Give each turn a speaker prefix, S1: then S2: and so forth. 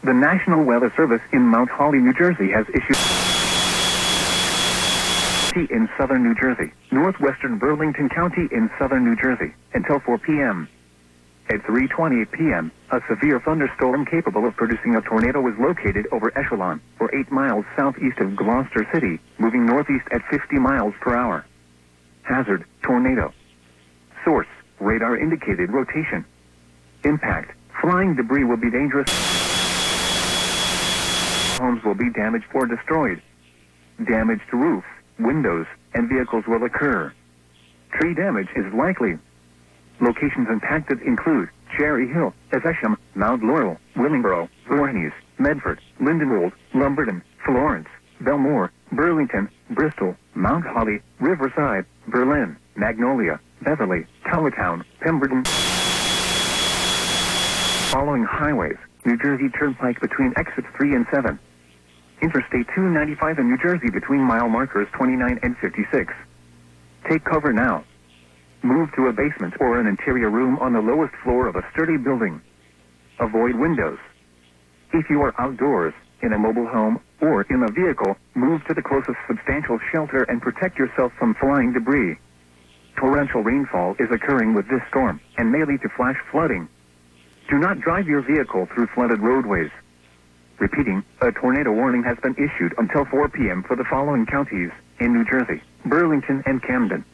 S1: The National Weather Service in Mount Holly, New Jersey has issued in southern New Jersey, northwestern Burlington County in southern New Jersey, until 4 p.m. At 3:20 p.m., a severe thunderstorm capable of producing a tornado was located over Echelon, or 8 miles southeast of Gloucester City, moving northeast at 50 miles per hour. Hazard, tornado. Source, radar indicated rotation. Impact, flying debris will be dangerous. Homes will be damaged or destroyed. Damage to roofs, windows, and vehicles will occur. Tree damage is likely. Locations impacted include Cherry Hill, Evesham, Mount Laurel, Willingboro, Voorhees, Medford, Lindenwold, Lumberton, Florence, Belmore, Burlington, Bristol, Mount Holly, Riverside, Berlin, Magnolia, Beverly, Towertown, Pemberton. Following highways: New Jersey Turnpike between exits 3 and 7. Interstate 295 in New Jersey between mile markers 29 and 56. Take cover now. Move to a basement or an interior room on the lowest floor of a sturdy building. Avoid windows. If you are outdoors, in a mobile home, or in a vehicle, move to the closest substantial shelter and protect yourself from flying debris. Torrential rainfall is occurring with this storm and may lead to flash flooding. Do not drive your vehicle through flooded roadways. Repeating, a tornado warning has been issued until 4 p.m. for the following counties in New Jersey: Burlington and Camden.